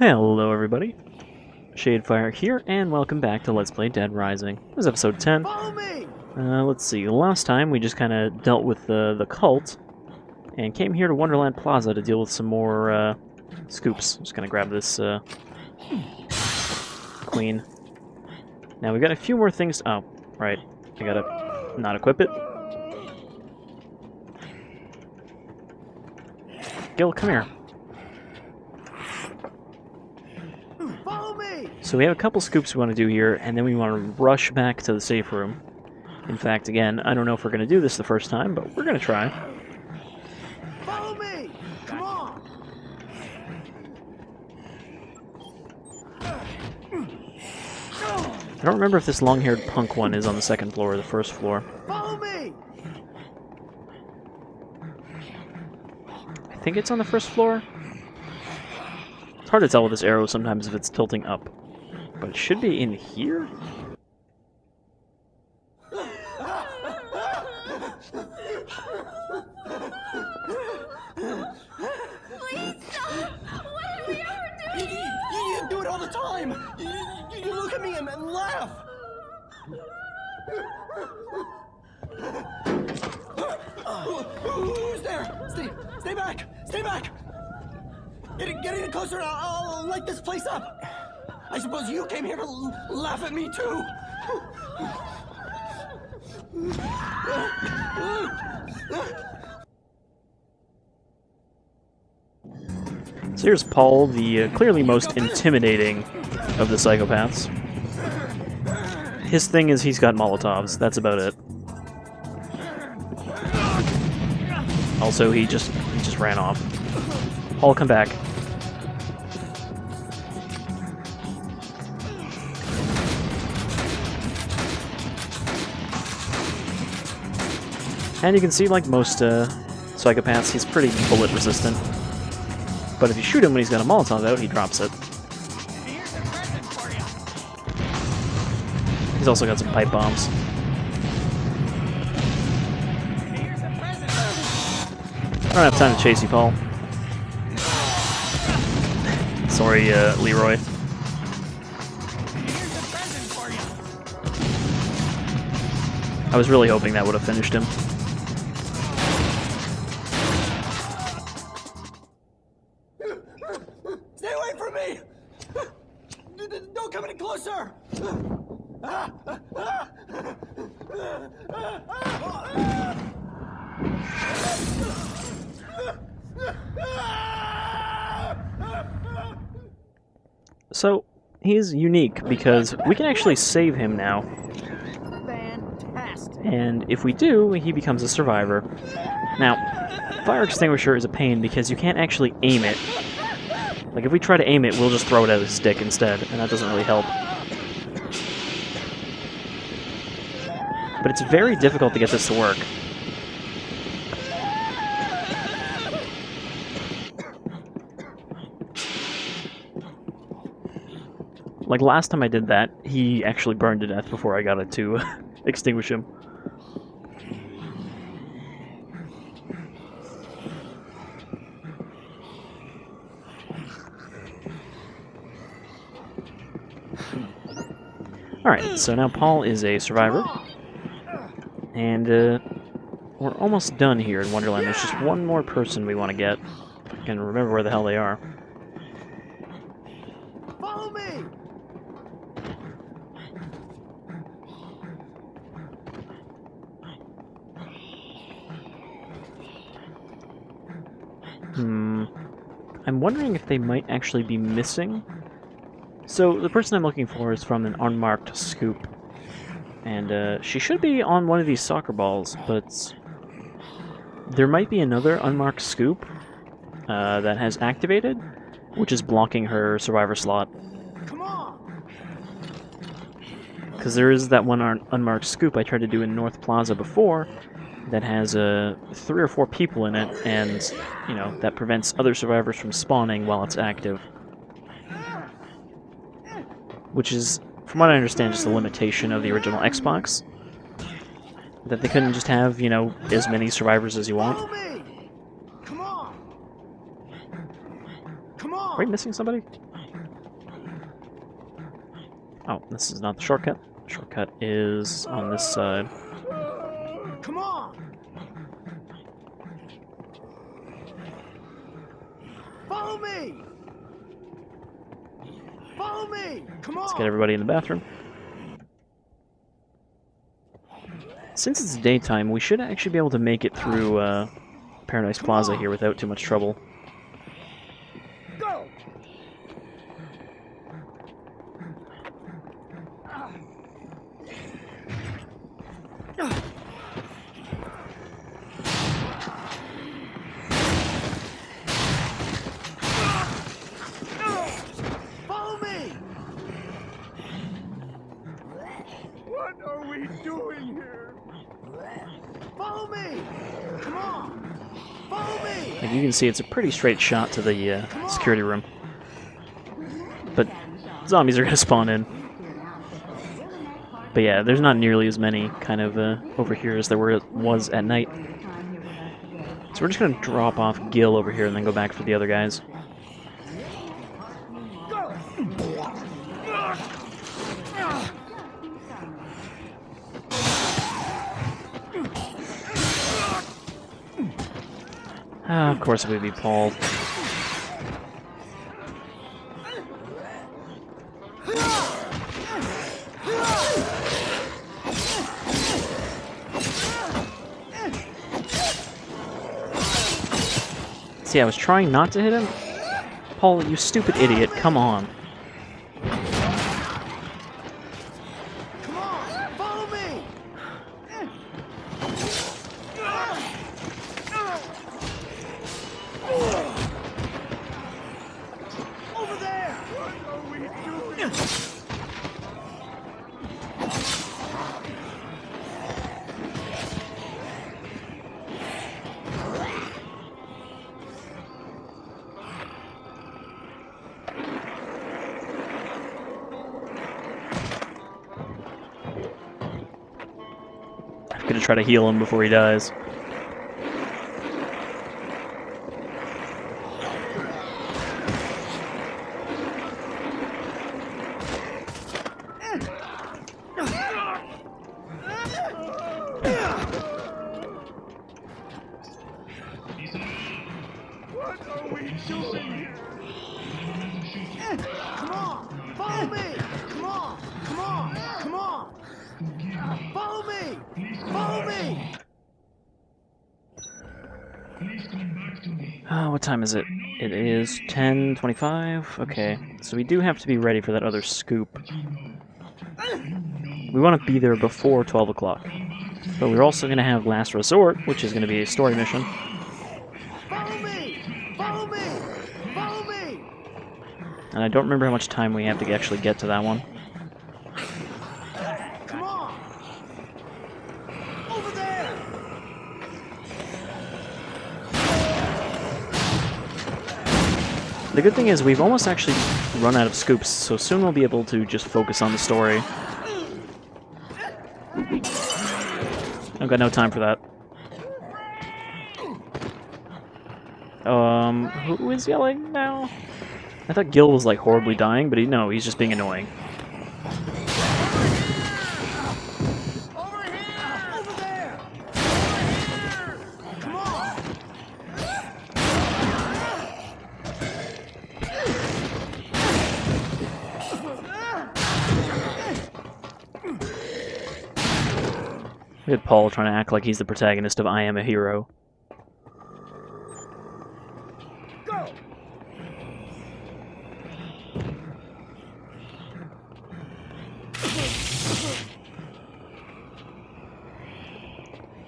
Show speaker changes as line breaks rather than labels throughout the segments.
Hello everybody, Shadefire here, and welcome back to Let's Play Dead Rising. This is episode 10.
Follow me!
Let's see, last time we just kind of dealt with the cult, and came here to Wonderland Plaza to deal with some more scoops. Just gonna grab this queen. Now we got a few more things. Oh, right. I gotta not equip it. Gil, come here.
Follow me!
So we have a couple scoops we want to do here, and then we want to rush back to the safe room. In fact, again, I don't know if we're going to do this the first time, but we're going to try.
Follow me! Come on!
I don't remember if this long-haired punk one is on the second floor or the first floor.
Follow me!
I think it's on the first floor. It's hard to tell with this arrow sometimes if it's tilting up. But it should be in here?
Please stop! What are we ever doing?
You do it all the time! You look at me and laugh! Who's there? Stay back! Stay back! Get any closer and I'll light this place up! I suppose you came here to laugh at me too!
So here's Paul, the clearly most intimidating of the psychopaths. His thing is he's got molotovs, that's about it. Also, he just ran off. Paul, come back. And you can see, like most psychopaths, he's pretty bullet resistant. But if you shoot him when he's got a Molotov out, he drops it. He's also got some pipe bombs. I don't have time to chase you, Paul. Sorry, Leroy. I was really hoping that would have finished him.
Stay away from me! Don't come any closer!
So, he's unique because we can actually save him now.
Fantastic!
And if we do, he becomes a survivor. Now, fire extinguisher is a pain because you can't actually aim it. Like, if we try to aim it, we'll just throw it at his stick instead, and that doesn't really help. But it's very difficult to get this to work. Like, last time I did that, he actually burned to death before I got it to extinguish him. Alright, so now Paul is a survivor. And we're almost done here in Wonderland. There's just one more person we want to get. And remember where the hell they are.
Follow me!
I'm wondering if they might actually be missing. So, the person I'm looking for is from an unmarked scoop. And she should be on one of these soccer balls, but there might be another unmarked scoop that has activated, which is blocking her survivor slot.
Come on!
Because there is that one unmarked scoop I tried to do in North Plaza before that has 3 or 4 people in it, and, you know, that prevents other survivors from spawning while it's active. Which is, from what I understand, just a limitation of the original Xbox. That they couldn't just have, you know, as many survivors as you want.
Follow me! Come on! Come on!
Are we missing somebody? Oh, this is not the shortcut. The shortcut is on this side.
Come on! Follow me! Follow me! Come on!
Let's get everybody in the bathroom. Since it's daytime, we should actually be able to make it through Paradise Plaza here without too much trouble.
Go! Follow me! What are we doing here? Follow me! Come on! Follow me!
Like you can see, it's a pretty straight shot to the security room. But zombies are going to spawn in. But yeah, there's not nearly as many kind of over here as there was at night. So we're just going to drop off Gil over here and then go back for the other guys. Of course it would be Paul. See, I was trying not to hit him. Paul, you stupid idiot, come on.
Come on! Follow me! Over there! What are we doing?
I'm gonna try to heal him before he dies.
What are we doing here? Come on! Follow me! Come on! Come on! Come on! Follow me! Follow me!
What time is it? It is 10:25. Okay, so we do have to be ready for that other scoop. We want to be there before 12 o'clock. But we're also going to have Last Resort, which is going to be a story mission.
Follow me! Follow me! Follow me!
And I don't remember how much time we have to actually get to that one.
Come on! Over there!
The good thing is we've almost actually run out of scoops, so soon we'll be able to just focus on the story. I've got no time for that. Who is yelling now? I thought Gil was like horribly dying, but no, he's just being annoying.
Over here! Over there! Over here! Come on!
Look at Paul trying to act like he's the protagonist of I Am a Hero.
Go!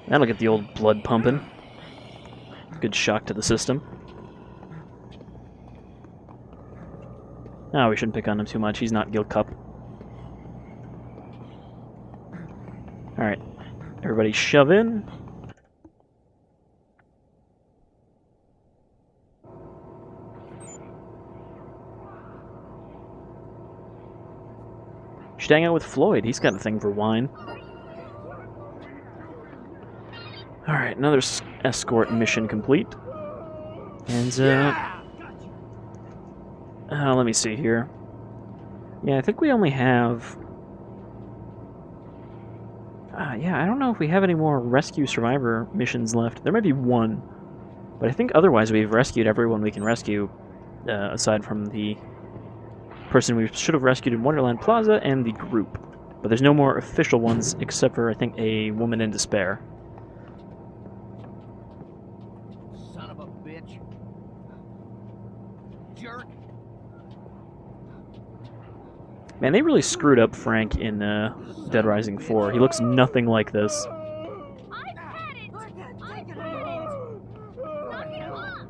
That'll get the old blood pumping. Good shock to the system. No, we shouldn't pick on him too much. He's not Gil Cup. Alright. Everybody shove in. Should hang out with Floyd. He's got a thing for wine. Alright, another escort mission complete. And, let me see here. Yeah, I think we only have... yeah, I don't know if we have any more rescue survivor missions left. There might be one. But I think otherwise we've rescued everyone we can rescue, aside from the person we should have rescued in Wonderland Plaza and the group. But there's no more official ones except for, I think, a woman in despair.
Son of a bitch. Jerk.
Man, they really screwed up Frank in Dead Rising 4. He looks nothing like this.
I've had it! I've had it! Knock it off!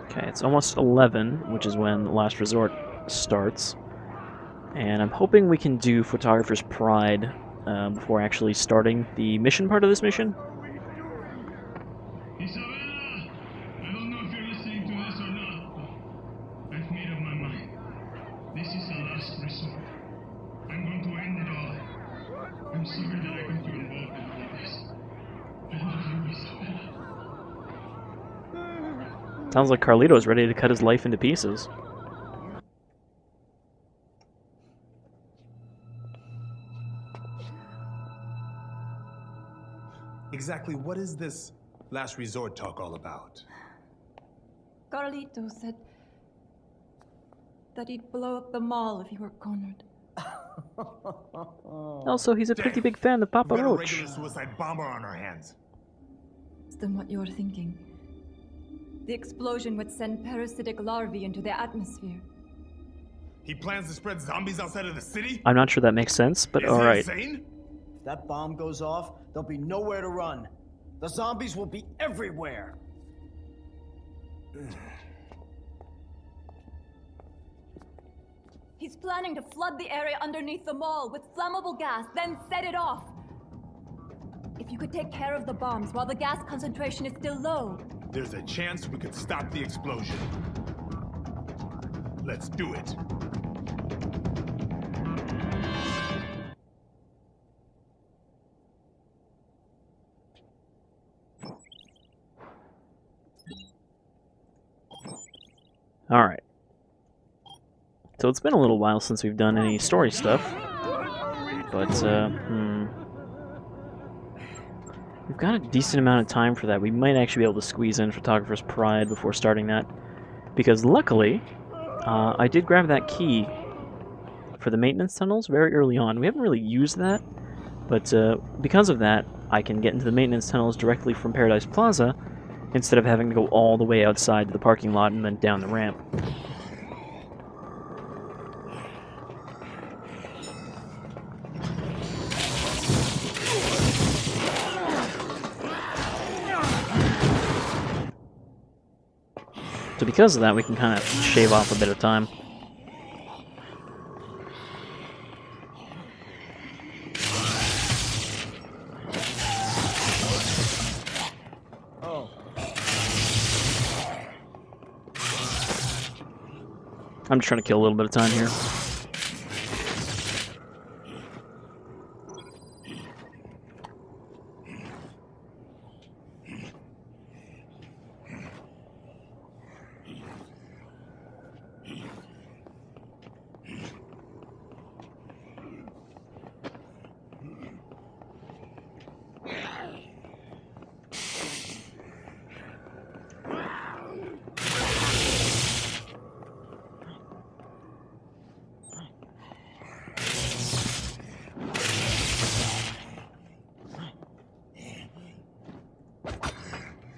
Okay, it's almost 11, which is when Last Resort starts. And I'm hoping we can do Photographer's Pride before actually starting the mission part of this mission.
Isabella, I don't know if you're listening to this or not, but I've made up my mind. This is a last resort. I'm going to end it all. I'm sorry that I got you involved in all this. I love you, Isabella.
Sounds like Carlito is ready to cut his life into pieces.
Exactly what is this last resort talk all about?
Carlito said that he'd blow up the mall if he were cornered.
Also, he's a pretty big fan of Papa
We've got a
Roach.
regular suicide bomber on our hands.
It's than what you're thinking. The explosion would send parasitic larvae into the atmosphere.
He plans to spread zombies outside of the city?
I'm not sure that makes sense, but
Is he
alright.
insane?
If that bomb goes off, there'll be nowhere to run. The zombies will be everywhere.
He's planning to flood the area underneath the mall with flammable gas, then set it off. If you could take care of the bombs while the gas concentration is still low.
There's a chance we could stop the explosion. Let's do it.
Alright. So it's been a little while since we've done any story stuff. But, we've got a decent amount of time for that. We might actually be able to squeeze in Photographer's Pride before starting that. Because luckily, I did grab that key for the maintenance tunnels very early on. We haven't really used that, but because of that, I can get into the maintenance tunnels directly from Paradise Plaza instead of having to go all the way outside to the parking lot and then down the ramp. So because of that, we can kind of shave off a bit of time. I'm just trying to kill a little bit of time here.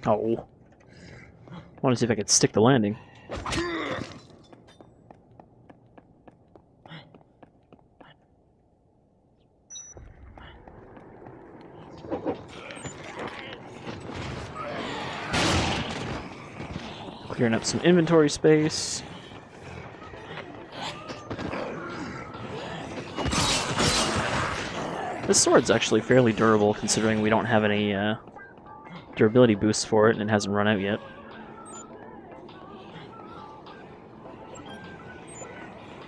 Oh. I want to see if I could stick the landing. Clearing up some inventory space. This sword's actually fairly durable considering we don't have any durability boosts for it and it hasn't run out yet.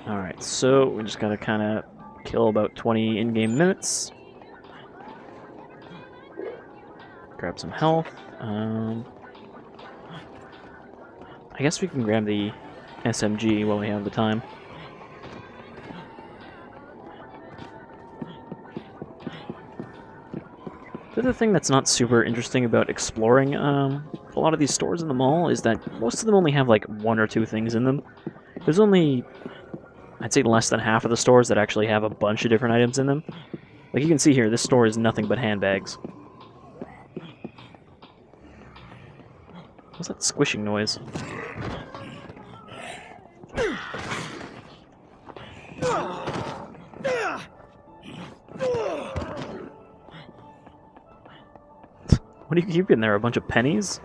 Alright, so we just gotta kinda kill about 20 in-game minutes. Grab some health. I guess we can grab the SMG while we have the time. The other thing that's not super interesting about exploring a lot of these stores in the mall is that most of them only have like 1 or 2 things in them. There's only, I'd say, less than half of the stores that actually have a bunch of different items in them. Like you can see here, this store is nothing but handbags. What's that squishing noise? What do you keep in there? A bunch of pennies?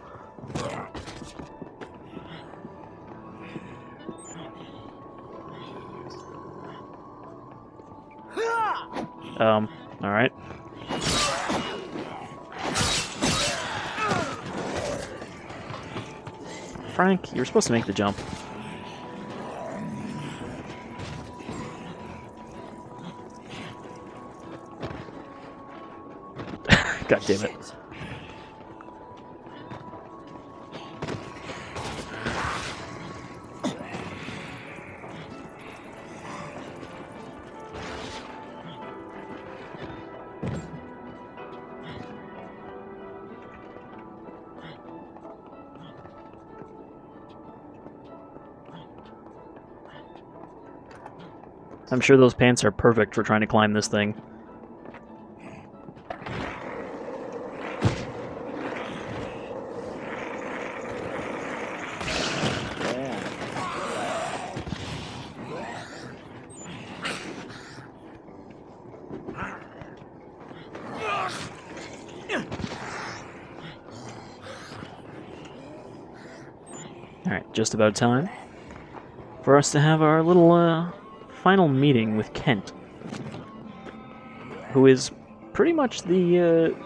Alright. Frank, you're supposed to make the jump. God damn it. I'm sure those pants are perfect for trying to climb this thing. Alright, just about time for us to have our little, final meeting with Kent, who is pretty much the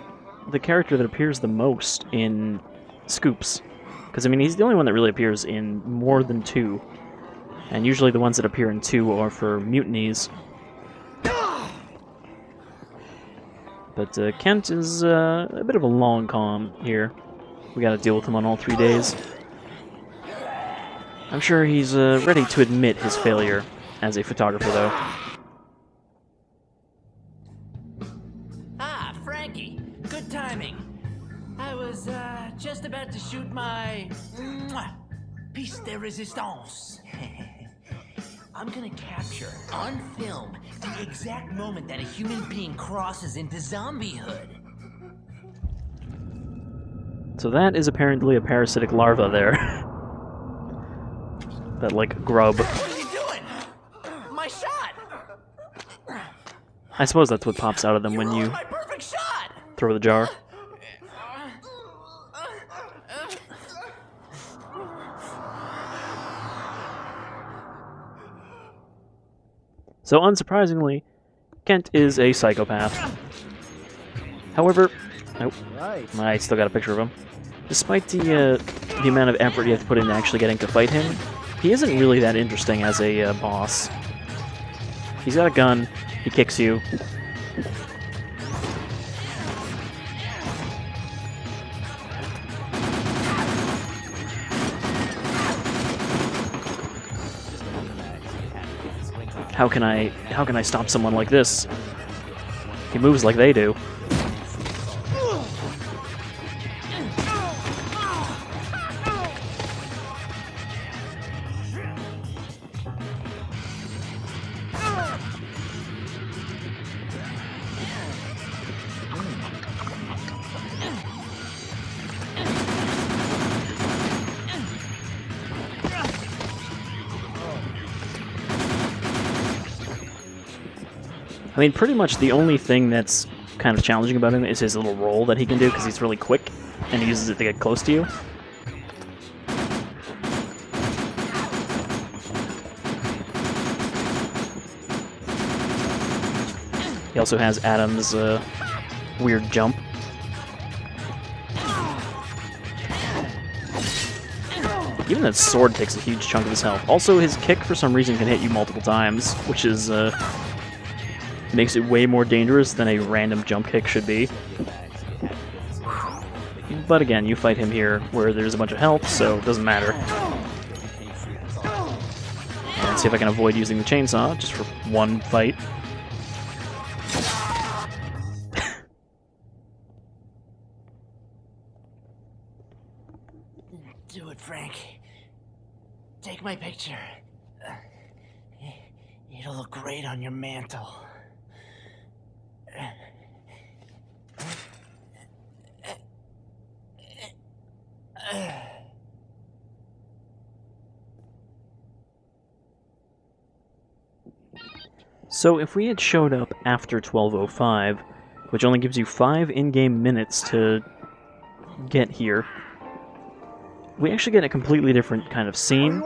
character that appears the most in Scoops. Because, I mean, he's the only one that really appears in more than 2. And usually the ones that appear in 2 are for mutinies. But Kent is a bit of a long con here. We gotta deal with him on all 3 days. I'm sure he's ready to admit his failure as a photographer, though.
Ah, Frankie. Good timing. I was just about to shoot my piece de resistance. I'm gonna capture on film the exact moment that a human being crosses into zombiehood.
So that is apparently a parasitic larva there. That, like, grub.
What are you doing? My shot!
I suppose that's what pops out of them when you
My perfect shot!
throw the jar. So, unsurprisingly, Kent is a psychopath. However, oh, I still got a picture of him. Despite the amount of effort you have to put into actually getting to fight him, he isn't really that interesting as a boss. He's got a gun, he kicks you. How can I stop someone like this? He moves like they do. I mean, pretty much the only thing that's kind of challenging about him is his little roll that he can do, because he's really quick, and he uses it to get close to you. He also has Adam's weird jump. Even that sword takes a huge chunk of his health. Also, his kick, for some reason, can hit you multiple times, which is, makes it way more dangerous than a random jump kick should be. But again, you fight him here where there's a bunch of health, so it doesn't matter. see if I can avoid using the chainsaw, just for one fight.
Do it, Frank. Take my picture. It'll look great on your mantle.
So if we had showed up after 12:05, which only gives you 5 in-game minutes to get here, we actually get a completely different kind of scene.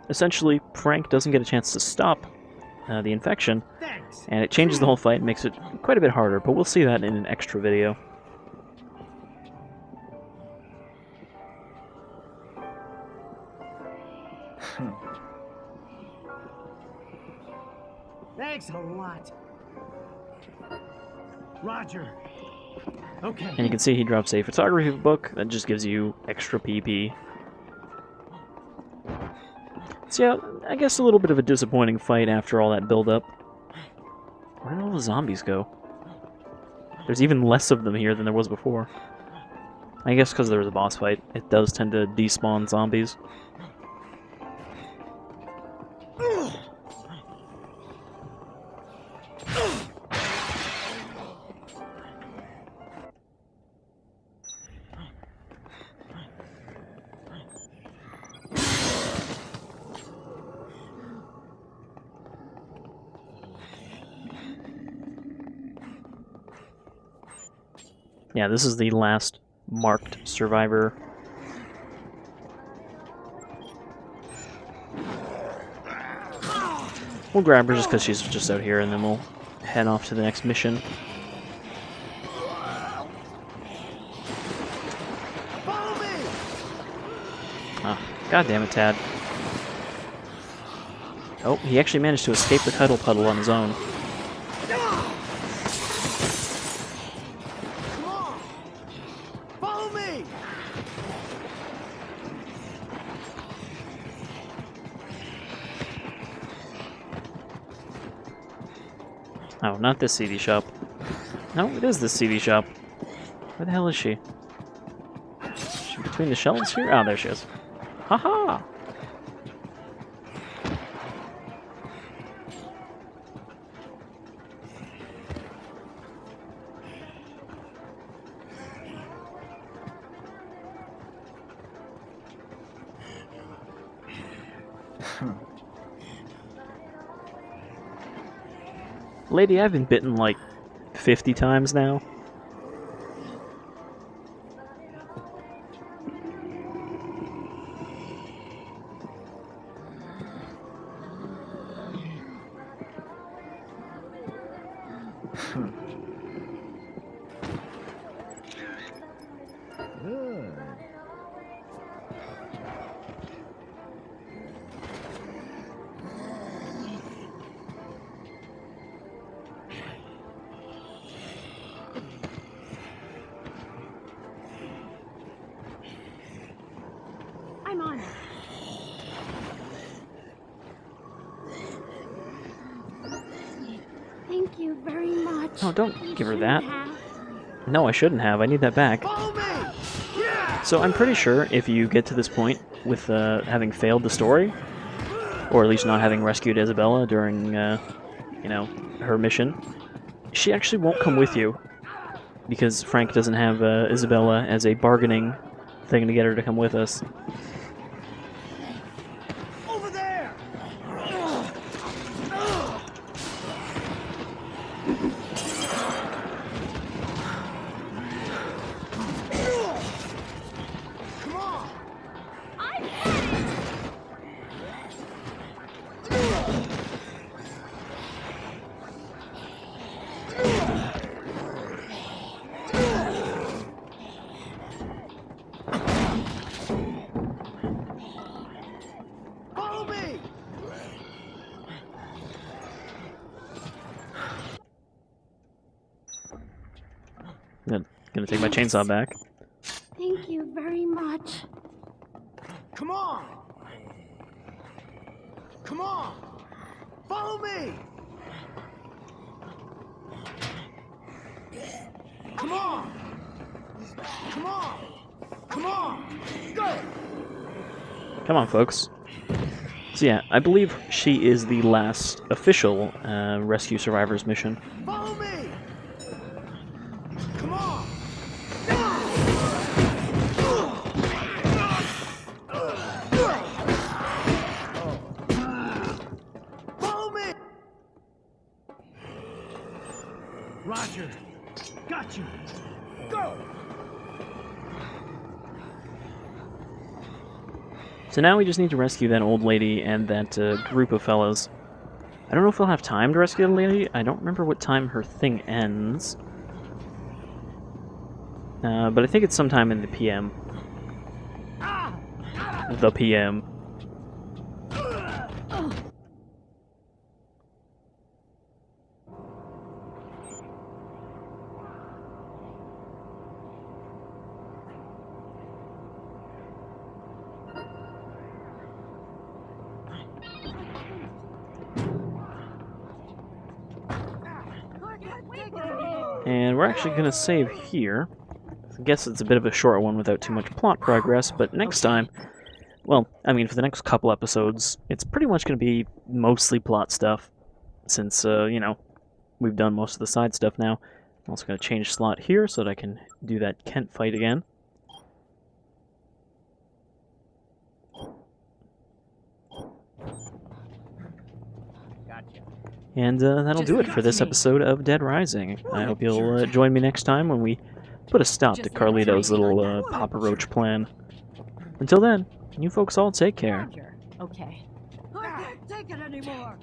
Essentially, Frank doesn't get a chance to stop the infection, and it changes the whole fight and makes it quite a bit harder, but we'll see that in an extra video.
Thanks a lot. Roger. Okay.
And you can see he drops a photography book that just gives you extra PP. So yeah, I guess a little bit of a disappointing fight after all that build-up. Where did all the zombies go? There's even less of them here than there was before. I guess because there was a boss fight, it does tend to despawn zombies. Yeah, this is the last marked survivor. We'll grab her just because she's just out here, and then we'll head off to the next mission. Ah, God damn it, Tad. Oh, he actually managed to escape the cuddle puddle on his own. Oh, not this CD shop. No, it is this CD shop. Where the hell is she? Is she between the shelves here? Oh, there she is. Haha! Lady, I've been bitten like 50 times now.
I'm on it. Thank you very much.
Oh, don't
You
give her
shouldn't
that.
have.
No, I shouldn't have. I need that back. So I'm pretty sure if you get to this point with having failed the story, or at least not having rescued Isabella during, you know, her mission, she actually won't come with you. Because Frank doesn't have Isabella as a bargaining thing to get her to come with us.
Over there. Come on. Follow me.
Gonna take my chainsaw back.
Thank you very much.
Come on. Come on! Follow me! Come on! Come on! Come on! Go!
Come on, folks. So yeah, I believe she is the last official Rescue Survivors mission.
Follow me! Come on! Follow me! Roger. Got you. Go!
So now we just need to rescue that old lady and that group of fellows. I don't know if we'll have time to rescue the lady. I don't remember what time her thing ends. But I think it's sometime in the PM. The PM. And we're actually going to save here. I guess it's a bit of a short one without too much plot progress, but next time, well, I mean, for the next couple episodes, it's pretty much going to be mostly plot stuff, since, you know, we've done most of the side stuff now. I'm also going to change slot here so that I can do that Kent fight again. And that'll do it for this episode of Dead Rising. I hope you'll join me next time when we put a stop to Carlito's little Papa Roach plan. Until then, you folks all take care.
Okay. I can't take it anymore.